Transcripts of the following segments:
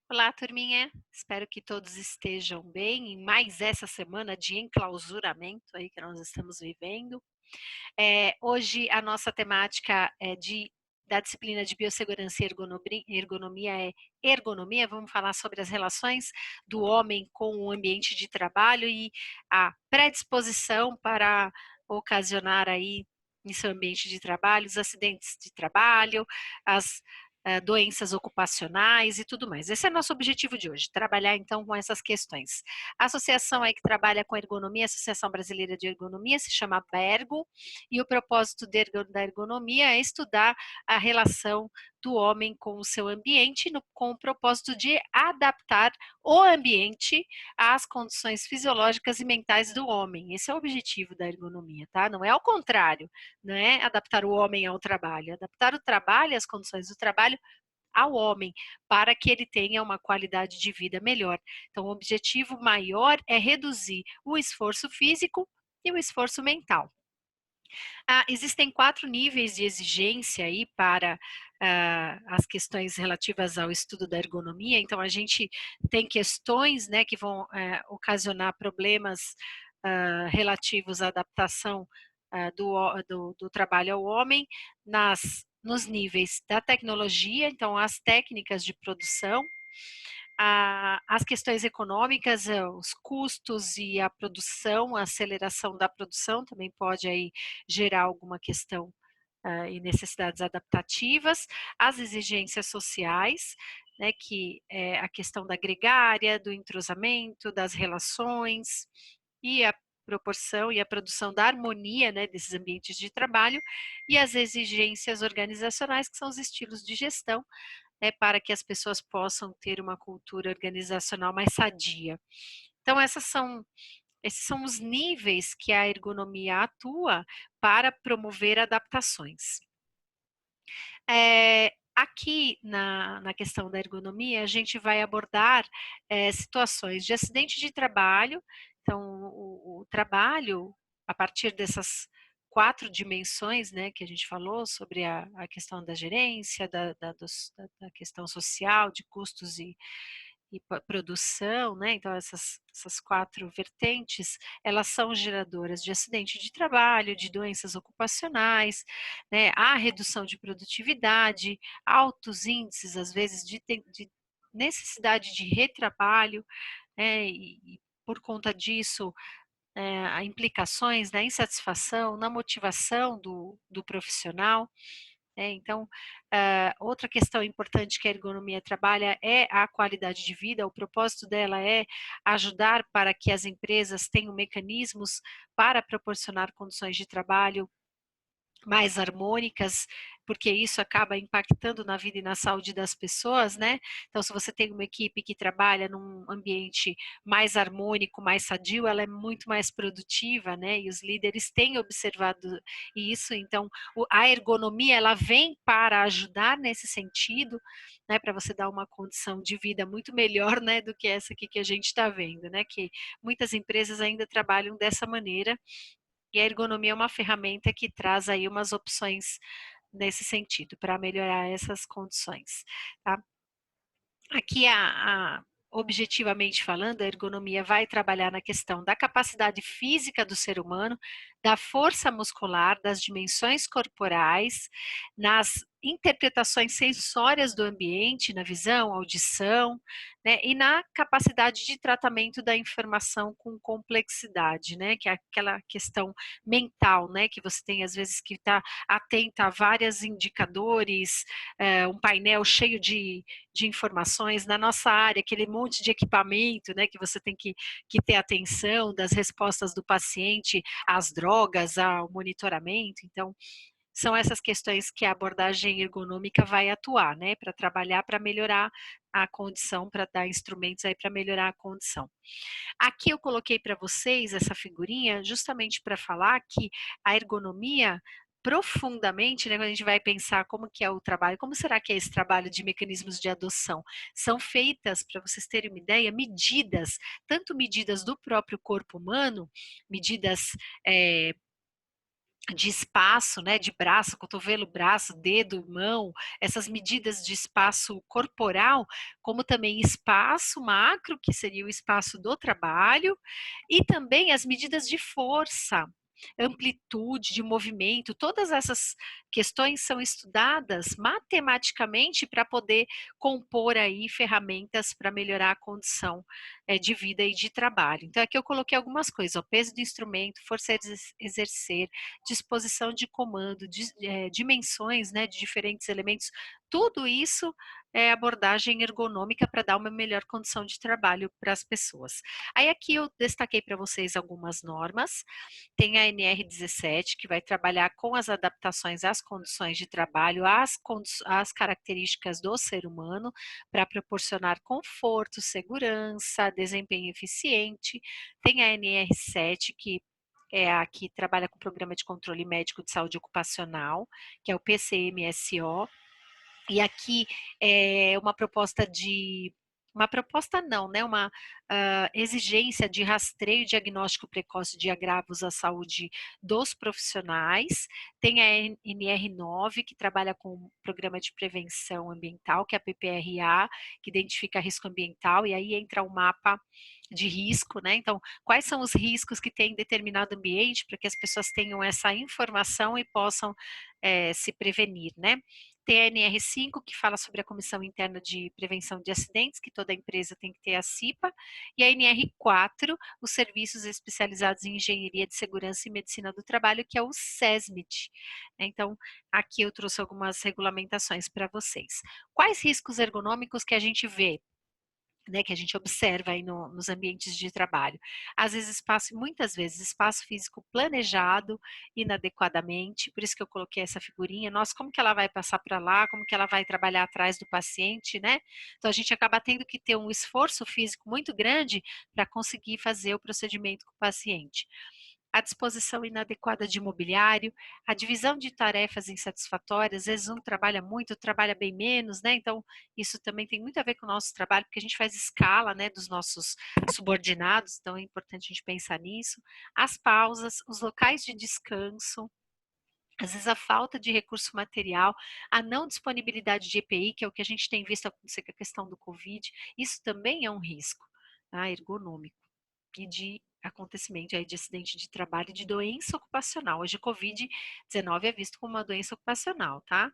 Olá, turminha. Espero que todos estejam bem em mais essa semana de enclausuramento aí que nós estamos vivendo. Hoje a nossa temática da disciplina de biossegurança e ergonomia é ergonomia. Vamos falar sobre as relações do homem com o ambiente de trabalho e a predisposição para ocasionar aí em seu ambiente de trabalho os acidentes de trabalho, as doenças ocupacionais e tudo mais. Esse é nosso objetivo de hoje, trabalhar então com essas questões. A associação aí que trabalha com ergonomia, a Associação Brasileira de Ergonomia, se chama BERGO, e o propósito da ergonomia é estudar a relação do homem com o seu ambiente, com o propósito de adaptar o ambiente às condições fisiológicas e mentais do homem. Esse é o objetivo da ergonomia, tá? Não é ao contrário, não é adaptar o homem ao trabalho, é adaptar o trabalho e as condições do trabalho ao homem, para que ele tenha uma qualidade de vida melhor. Então, o objetivo maior é reduzir o esforço físico e o esforço mental. Existem 4 níveis de exigência aí para as questões relativas ao estudo da ergonomia. Então, a gente tem questões, né, que vão ocasionar problemas relativos à adaptação do trabalho ao homem nos níveis da tecnologia, então as técnicas de produção, as questões econômicas, os custos e a produção, a aceleração da produção também pode aí gerar alguma questão e necessidades adaptativas, as exigências sociais, né, que é a questão da gregária, do entrosamento, das relações e a proporção e a produção da harmonia, né, desses ambientes de trabalho, e as exigências organizacionais, que são os estilos de gestão, né, para que as pessoas possam ter uma cultura organizacional mais sadia. Então, esses são os níveis que a ergonomia atua para promover adaptações. Aqui na questão da ergonomia, a gente vai abordar situações de acidente de trabalho. Então, o trabalho, a partir dessas 4 dimensões, né, que a gente falou sobre a questão da gerência, da questão social, de custos e produção, né? Então essas 4 vertentes, elas são geradoras de acidente de trabalho, de doenças ocupacionais, né? Há redução de produtividade, altos índices às vezes de necessidade de retrabalho, né? E por conta disso há implicações na insatisfação, na motivação do profissional. Então, outra questão importante que a ergonomia trabalha é a qualidade de vida. O propósito dela é ajudar para que as empresas tenham mecanismos para proporcionar condições de trabalho mais harmônicas, porque isso acaba impactando na vida e na saúde das pessoas, né? Então, se você tem uma equipe que trabalha num ambiente mais harmônico, mais sadio, ela é muito mais produtiva, né? E os líderes têm observado isso. Então, a ergonomia ela vem para ajudar nesse sentido, né? Para você dar uma condição de vida muito melhor, né? Do que essa aqui que a gente está vendo, né? Que muitas empresas ainda trabalham dessa maneira, e a ergonomia é uma ferramenta que traz aí umas opções nesse sentido, para melhorar essas condições, tá? Aqui, objetivamente falando, a ergonomia vai trabalhar na questão da capacidade física do ser humano, da força muscular, das dimensões corporais, nas interpretações sensórias do ambiente, na visão, audição, né, e na capacidade de tratamento da informação com complexidade, né, que é aquela questão mental, né, que você tem às vezes que estar atenta a vários indicadores, um painel cheio de informações na nossa área, aquele monte de equipamento, né, que você tem que ter atenção das respostas do paciente às drogas, ao monitoramento. Então, são essas questões que a abordagem ergonômica vai atuar, né, para trabalhar, para melhorar a condição, para dar instrumentos aí para melhorar a condição. Aqui eu coloquei para vocês essa figurinha justamente para falar que a ergonomia profundamente, né, quando a gente vai pensar como que é o trabalho, como será que é esse trabalho de mecanismos de adoção? São feitas, para vocês terem uma ideia, medidas, tanto medidas do próprio corpo humano, medidas de espaço, né, de braço, cotovelo, braço, dedo, mão, essas medidas de espaço corporal, como também espaço macro, que seria o espaço do trabalho, e também as medidas de força, amplitude de movimento, todas essas questões são estudadas matematicamente para poder compor aí ferramentas para melhorar a condição de vida e de trabalho. Então aqui eu coloquei algumas coisas, ó, peso do instrumento, força a exercer, disposição de comando, dimensões, né, de diferentes elementos, tudo isso é abordagem ergonômica para dar uma melhor condição de trabalho para as pessoas. Aí aqui eu destaquei para vocês algumas normas, tem a NR17, que vai trabalhar com as adaptações às condições de trabalho, às características do ser humano, para proporcionar conforto, segurança, desempenho eficiente. Tem a NR7, que é a que trabalha com o Programa de Controle Médico de Saúde Ocupacional, que é o PCMSO, e aqui é uma proposta de uma proposta não, né? Uma exigência de rastreio e diagnóstico precoce de agravos à saúde dos profissionais. Tem a NR9, que trabalha com o Programa de Prevenção Ambiental, que é a PPRA, que identifica risco ambiental, e aí entra o mapa de risco, né? Então, quais são os riscos que tem em determinado ambiente, para que as pessoas tenham essa informação e possam se prevenir, né? Tem a NR5, que fala sobre a Comissão Interna de Prevenção de Acidentes, que toda empresa tem que ter a CIPA, e a NR4, os Serviços Especializados em Engenharia de Segurança e Medicina do Trabalho, que é o SESMIT. Então, aqui eu trouxe algumas regulamentações para vocês. Quais riscos ergonômicos que a gente vê? Né, que a gente observa aí nos ambientes de trabalho. Às vezes, muitas vezes, espaço físico planejado inadequadamente, por isso que eu coloquei essa figurinha. Nossa, como que ela vai passar para lá? Como que ela vai trabalhar atrás do paciente, né? Então, a gente acaba tendo que ter um esforço físico muito grande para conseguir fazer o procedimento com o paciente. A disposição inadequada de mobiliário, a divisão de tarefas insatisfatórias, às vezes um trabalha muito, trabalha bem menos, né? Então, isso também tem muito a ver com o nosso trabalho, porque a gente faz escala, né, dos nossos subordinados, então é importante a gente pensar nisso. As pausas, os locais de descanso, às vezes a falta de recurso material, a não disponibilidade de EPI, que é o que a gente tem visto acontecer com a questão do Covid, isso também é um risco, tá, ergonômico e de acontecimento aí de acidente de trabalho e de doença ocupacional. Hoje, Covid-19 é visto como uma doença ocupacional, tá?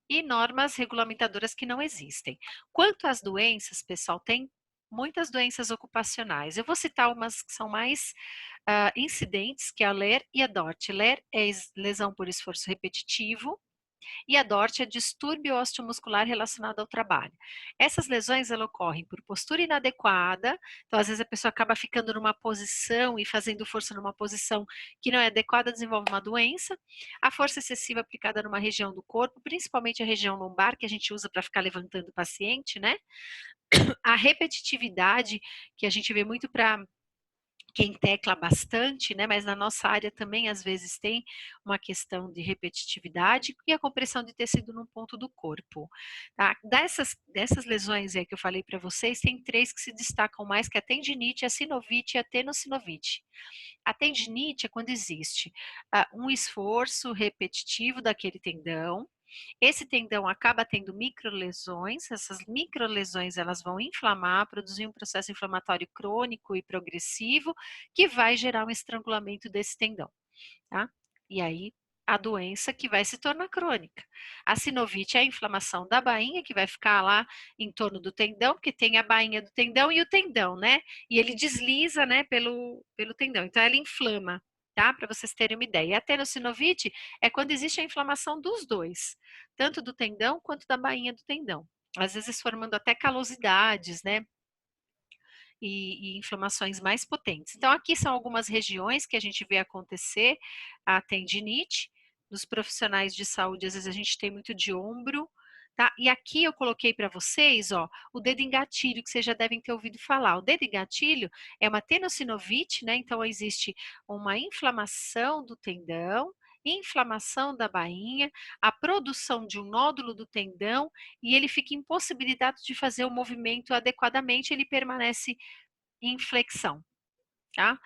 E normas regulamentadoras que não existem. Quanto às doenças, pessoal, tem muitas doenças ocupacionais. Eu vou citar umas que são mais incidentes, que é a LER e a DORT. LER é lesão por esforço repetitivo, e a DORT é distúrbio osteomuscular relacionado ao trabalho. Essas lesões ocorrem por postura inadequada, então às vezes a pessoa acaba ficando numa posição e fazendo força numa posição que não é adequada, desenvolve uma doença. A força excessiva aplicada numa região do corpo, principalmente a região lombar, que a gente usa para ficar levantando o paciente, né? A repetitividade, que a gente vê muito para quem tecla bastante, né? Mas na nossa área também às vezes tem uma questão de repetitividade e a compressão de tecido num ponto do corpo. Tá? Dessas lesões aí que eu falei para vocês, tem três que se destacam mais, que é a tendinite, a sinovite e a tenossinovite. A tendinite é quando existe um esforço repetitivo daquele tendão. Esse tendão acaba tendo microlesões, essas microlesões elas vão inflamar, produzir um processo inflamatório crônico e progressivo que vai gerar um estrangulamento desse tendão, tá? E aí a doença que vai se tornar crônica. A sinovite é a inflamação da bainha que vai ficar lá em torno do tendão, porque tem a bainha do tendão e o tendão, né? E ele desliza, né, pelo tendão. Então ela inflama, tá? Para vocês terem uma ideia. E a tenossinovite é quando existe a inflamação dos dois, tanto do tendão quanto da bainha do tendão. Às vezes formando até calosidades, né? E inflamações mais potentes. Então, aqui são algumas regiões que a gente vê acontecer a tendinite. Nos profissionais de saúde, às vezes a gente tem muito de ombro, tá? E aqui eu coloquei para vocês, ó, o dedo em gatilho, que vocês já devem ter ouvido falar. O dedo em gatilho é uma tenossinovite, né? Então, existe uma inflamação do tendão, inflamação da bainha, a produção de um nódulo do tendão e ele fica impossibilitado de fazer o movimento adequadamente, ele permanece em flexão, tá?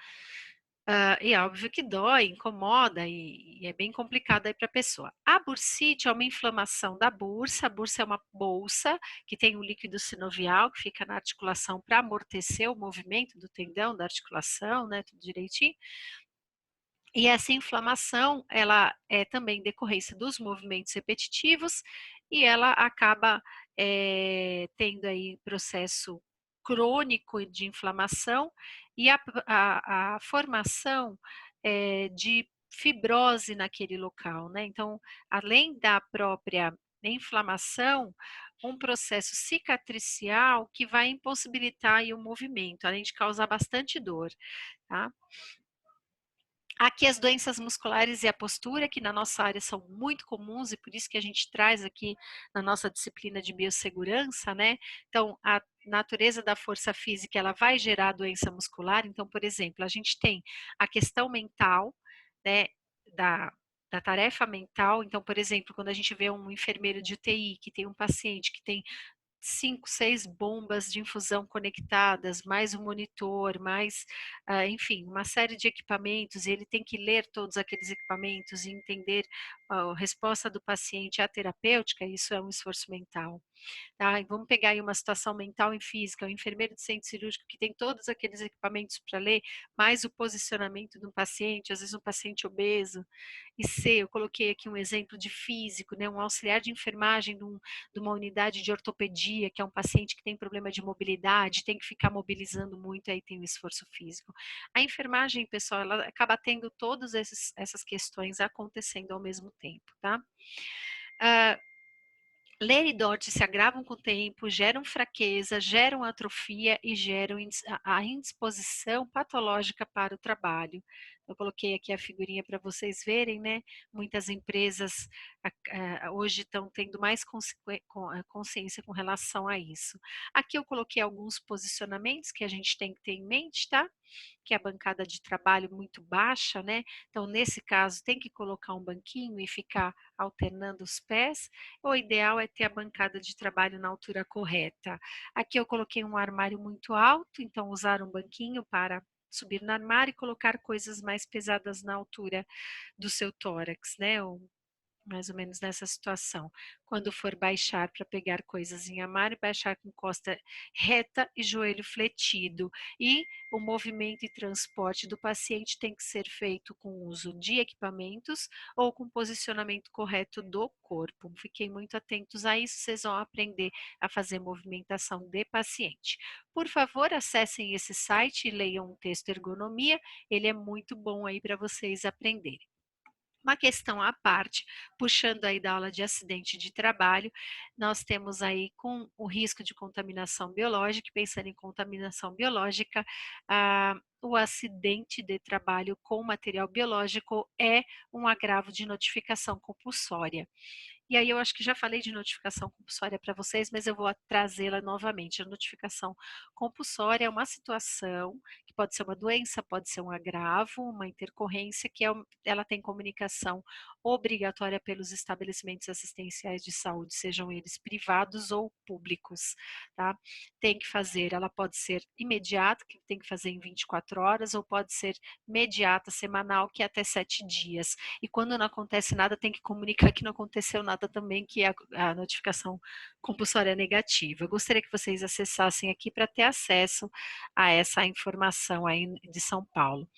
E é óbvio que dói, incomoda e é bem complicado aí para a pessoa. A bursite é uma inflamação da bursa. A bursa é uma bolsa que tem um líquido sinovial que fica na articulação para amortecer o movimento do tendão, da articulação, né, tudo direitinho. E essa inflamação, ela é também decorrência dos movimentos repetitivos e ela acaba tendo aí processo crônico de inflamação e a formação de fibrose naquele local, né? Então, além da própria inflamação, um processo cicatricial que vai impossibilitar aí o movimento, além de causar bastante dor, tá? Aqui as doenças musculares e a postura, que na nossa área são muito comuns e por isso que a gente traz aqui na nossa disciplina de biossegurança, né? Então, a natureza da força física, ela vai gerar doença muscular. Então, por exemplo, a gente tem a questão mental, né? Da tarefa mental. Então, por exemplo, quando a gente vê um enfermeiro de UTI que tem um paciente que tem 5, 6 bombas de infusão conectadas, mais um monitor, mais, enfim, uma série de equipamentos, e ele tem que ler todos aqueles equipamentos e entender a resposta do paciente à terapêutica, isso é um esforço mental. Tá? E vamos pegar aí uma situação mental e física, o enfermeiro de centro cirúrgico que tem todos aqueles equipamentos para ler, mais o posicionamento do paciente, às vezes um paciente obeso. E C, eu coloquei aqui um exemplo de físico, né? Um auxiliar de enfermagem de uma unidade de ortopedia, que é um paciente que tem problema de mobilidade, tem que ficar mobilizando muito, aí tem o esforço físico. A enfermagem, pessoal, ela acaba tendo todas essas questões acontecendo ao mesmo tempo, tá? Leridoses se agravam com o tempo, geram fraqueza, geram atrofia e geram a indisposição patológica para o trabalho. Eu coloquei aqui a figurinha para vocês verem, né? Muitas empresas hoje estão tendo mais consciência com relação a isso. Aqui eu coloquei alguns posicionamentos que a gente tem que ter em mente, tá? Que é a bancada de trabalho muito baixa, né? Então, nesse caso, tem que colocar um banquinho e ficar alternando os pés. O ideal é ter a bancada de trabalho na altura correta. Aqui eu coloquei um armário muito alto, então usar um banquinho para subir no armário e colocar coisas mais pesadas na altura do seu tórax, né? Mais ou menos nessa situação. Quando for baixar para pegar coisas em armário, baixar com costa reta e joelho fletido. E o movimento e transporte do paciente tem que ser feito com o uso de equipamentos ou com posicionamento correto do corpo. Fiquem muito atentos a isso, vocês vão aprender a fazer movimentação de paciente. Por favor, acessem esse site e leiam o texto Ergonomia, ele é muito bom aí para vocês aprenderem. Uma questão à parte, puxando aí da aula de acidente de trabalho, nós temos aí com o risco de contaminação biológica, pensando em contaminação biológica, o acidente de trabalho com material biológico é um agravo de notificação compulsória. E aí eu acho que já falei de notificação compulsória para vocês, mas eu vou trazê-la novamente. A notificação compulsória é uma situação que pode ser uma doença, pode ser um agravo, uma intercorrência, que ela tem comunicação obrigatória pelos estabelecimentos assistenciais de saúde, sejam eles privados ou públicos, tá? Tem que fazer, ela pode ser imediata, que tem que fazer em 24 horas, ou pode ser mediata, semanal, que é até 7 dias. E quando não acontece nada, tem que comunicar que não aconteceu nada também, que é a notificação compulsória negativa. Eu gostaria que vocês acessassem aqui para ter acesso a essa informação aí de São Paulo.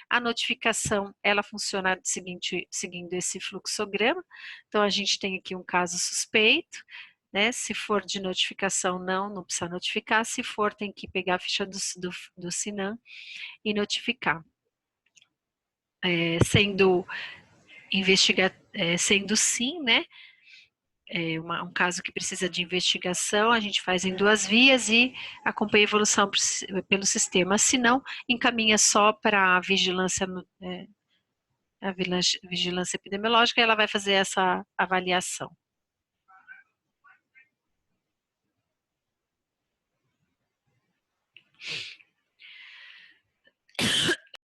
A notificação, ela funciona seguindo esse fluxograma. Então, a gente tem aqui um caso suspeito, né? Se for de notificação, não precisa notificar. Se for, tem que pegar a ficha do SINAM e notificar. Sendo sim, né? Um caso que precisa de investigação, a gente faz em 2 vias e acompanha a evolução pelo sistema. Se não, encaminha só para a vigilância epidemiológica, e ela vai fazer essa avaliação.